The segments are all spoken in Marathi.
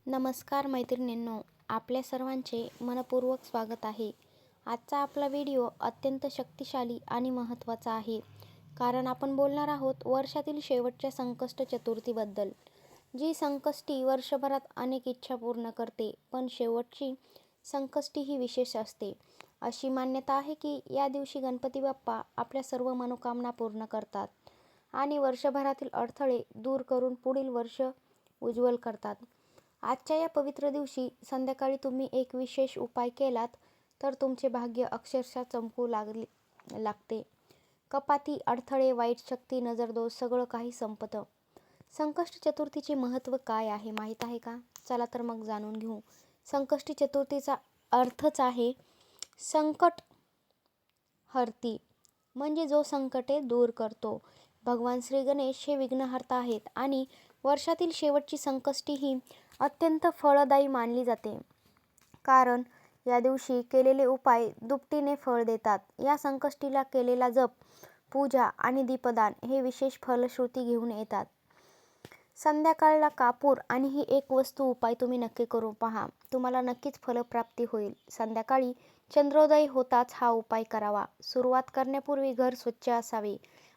नमस्कार मैत्रिणींनो, आपल्या सर्वांचे मनपूर्वक स्वागत आहे. आजचा आपला व्हिडिओ अत्यंत शक्तिशाली आणि महत्त्वाचा आहे, कारण आपण बोलणार आहोत वर्षातील शेवटच्या संकष्ट चतुर्थीबद्दल. जी संकष्टी वर्षभरात अनेक इच्छा पूर्ण करते, पण शेवटची संकष्टी ही विशेष असते. अशी मान्यता आहे की या दिवशी गणपती बाप्पा आपल्या सर्व मनोकामना पूर्ण करतात आणि वर्षभरातील अडथळे दूर करून पुढील वर्ष उज्ज्वल करतात. आजच्या या पवित्र दिवशी संध्याकाळी तुम्ही एक विशेष उपाय केलात तर तुमचे भाग्य अक्षरशः चमकू लागते. कपाती, अडथळे, वाईट शक्ती, नजरदोष सगळं काही संपतं. संकष्ट चतुर्थीचे महत्त्व काय आहे माहीत आहे का? चला तर मग जाणून घेऊ. संकष्टी चतुर्थीचा अर्थच आहे संकट हरती, म्हणजे जो संकटे दूर करतो. भगवान श्री गणेश हे विघ्नहर्ता आहेत आणि वर्षातील शेवटची संकष्टी ही अत्यंत फळदायी मानली जाते, कारण या दिवशी केलेले उपाय दुपटीने फळ देतात. या संकष्टीला केलेला जप, पूजा आणि दीपदान हे विशेष फलश्रुती घेऊन येतात. संध्याकाळला कापूर आणि ही एक वस्तू उपाय तुम्ही नक्की करून पहा, तुम्हाला नक्कीच फलप्राप्ती होईल. संध्याकाळी चंद्रोदय होताच हा उपाय करावा. सुरुवात करण्यापूर्वी घर स्वच्छ असावे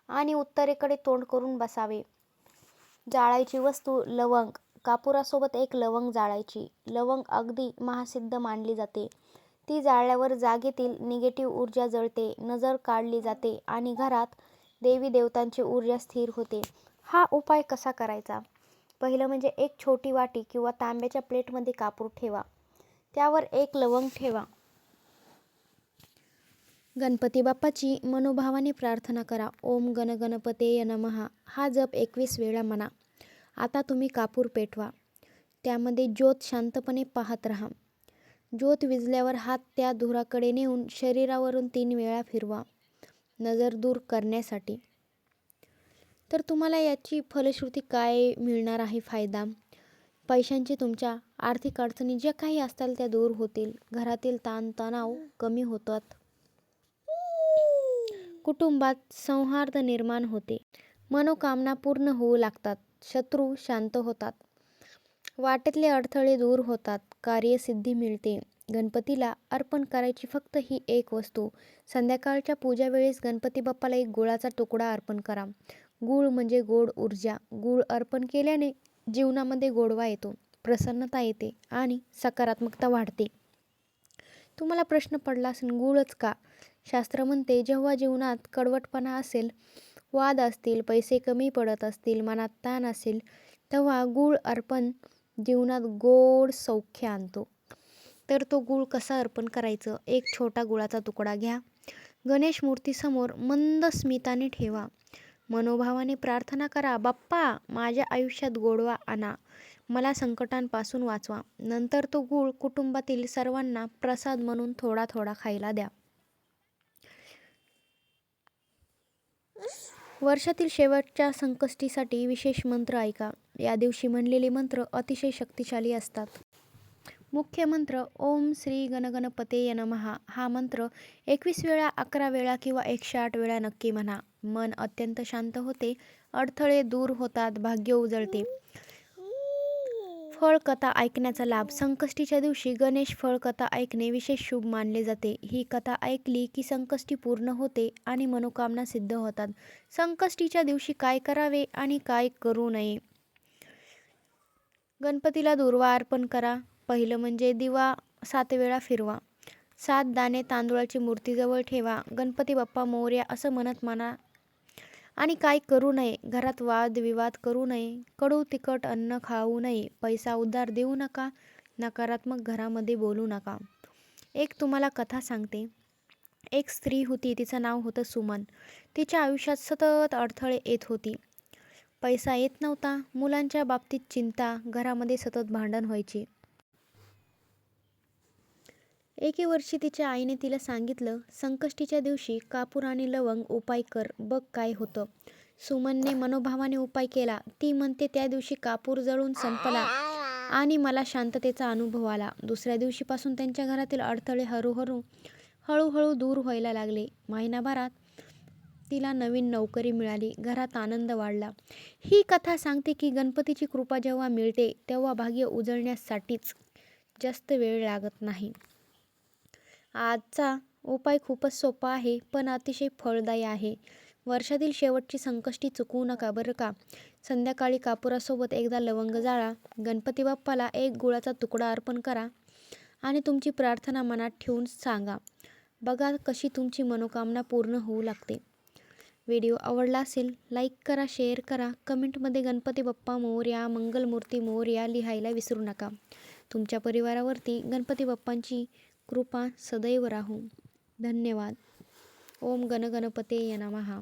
आणि उत्तरेकडे तोंड करून बसावे. जाळायची वस्तू लवंग, कापुरासोबत एक लवंग जाळायची. लवंग अगदी महासिद्ध मानली जाते. ती जाळल्यावर जागेतील निगेटिव्ह ऊर्जा जळते, नजर काढली जाते आणि घरात देवी देवतांची ऊर्जा स्थिर होते. हा उपाय कसा करायचा? पहिलं म्हणजे एक छोटी वाटी किंवा तांब्याच्या प्लेटमध्ये कापूर ठेवा. त्यावर एक लवंग ठेवा. गणपती बाप्पाची मनोभावाने प्रार्थना करा. ओम गण गणपतेय नमः हा जप 21 वेळा म्हणा. आता तुम्ही कापूर पेटवा. त्यामध्ये ज्योत शांतपणे पाहत राहा. ज्योत विझल्यावर हात त्या धुराकडे नेऊन शरीरावरून 3 वेळा फिरवा, नजर दूर करण्यासाठी. तर तुम्हाला याची फलश्रुती काय मिळणार आहे फायदा? पैशांची, तुमच्या आर्थिक अडचणी ज्या काही असतील त्या दूर होतील. घरातील ताणतणाव कमी होतात. कुटुंबात सौहार्द निर्माण होते. मनोकामना पूर्ण होऊ लागतात. शत्रू शांत होतात. वाटेतले अडथळे दूर होतात. कार्यसिद्धी मिळते. गणपतीला अर्पण करायची फक्त ही एक वस्तू. संध्याकाळच्या पूजावेळेस गणपती बाप्पाला एक गुळाचा तुकडा अर्पण करा. गूळ म्हणजे गोड ऊर्जा. गूळ अर्पण केल्याने जीवनामध्ये गोडवा येतो, प्रसन्नता येते आणि सकारात्मकता वाढते. तुम्हाला प्रश्न पडला असेल, गूळच का? शास्त्र म्हणते, जेव्हा जीवनात कडवटपणा असेल, वाद असतील, पैसे कमी पडत असतील, मनात ताण असेल, तेव्हा गूळ अर्पण जीवनात गोड सौख्य आणतो. तर तो गूळ कसा अर्पण करायचं? एक छोटा गुळाचा तुकडा घ्या. गणेश मूर्तीसमोर मंद स्मिताने ठेवा. मनोभावाने प्रार्थना करा, बाप्पा माझ्या आयुष्यात गोडवा आणा, मला संकटांपासून वाचवा. नंतर तो गूळ कुटुंबातील सर्वांना प्रसाद म्हणून थोडा थोडा खायला द्या. वर्षातील शेवटच्या संकष्टीसाठी विशेष मंत्र ऐका. या दिवशी म्हणलेले मंत्र अतिशय शक्तिशाली असतात. मुख्य मंत्र ओम श्री गणगणपतेय नमः हा मंत्र 21 वेळा, 11 वेळा किंवा 108 वेळा नक्की म्हणा. मन अत्यंत शांत होते, अडथळे दूर होतात, भाग्य उजळते. फळकथा ऐकण्याचा लाभ. संकष्टीच्या दिवशी गणेश फळकथा ऐकणे विशेष शुभ मानले जाते. ही कथा ऐकली की संकष्टी पूर्ण होते आणि मनोकामना सिद्ध होतात. संकष्टीच्या दिवशी काय करावे आणि काय करू नये? गणपतीला दुर्वा अर्पण करा. पहिलं म्हणजे दिवा 7 वेळा फिरवा. 7 दाणे तांदूळाची मूर्तीजवळ ठेवा. गणपती बाप्पा मोरया असं म्हणत म्हणा. आणि काय करू नये? घरात वादविवाद करू नये. कडू तिखट अन्न खाऊ नये. पैसा उधार देऊ नका. नकारात्मक घरामध्ये बोलू नका. एक तुम्हाला कथा सांगते. एक स्त्री होती, तिचं नाव होतं सुमन. तिच्या आयुष्यात सतत अडथळे येत होती. पैसा येत नव्हता, मुलांच्या बाबतीत चिंता, घरामध्ये सतत भांडण व्हायचे. एके वर्षी तिच्या आईने तिला सांगितलं, संकष्टीच्या दिवशी कापूर आणि लवंग उपाय कर, बघ काय होतं. सुमनने मनोभावाने उपाय केला. ती म्हणते, त्या दिवशी कापूर जळून संपला आणि मला शांततेचा अनुभव आला. दुसऱ्या दिवशीपासून त्यांच्या घरातील अडथळे हळूहळू दूर व्हायला लागले. महिनाभरात तिला नवीन नोकरी मिळाली, घरात आनंद वाढला. ही कथा सांगते की गणपतीची कृपा जेव्हा मिळते तेव्हा भाग्य उजळण्यासाठीच जास्त वेळ लागत नाही. आजचा उपाय खूपच सोपा आहे पण अतिशय फळदायी आहे. वर्षातील शेवटची संकष्टी चुकवू नका बरं का. संध्याकाळी कापुरासोबत एकदा लवंग जाळा, गणपती बाप्पाला एक गुळाचा तुकडा अर्पण करा आणि तुमची प्रार्थना मनात ठेवून सांगा. बघा कशी तुमची मनोकामना पूर्ण होऊ लागते. व्हिडिओ आवडला असेल लाईक करा, शेअर करा, कमेंटमध्ये गणपती बाप्पा मोरया, मंगलमूर्ती मोरया लिहायला विसरू नका. तुमच्या परिवारावरती गणपती बाप्पांची कृपा सदैव राहो. धन्यवाद. ओम गण गणपते नमः.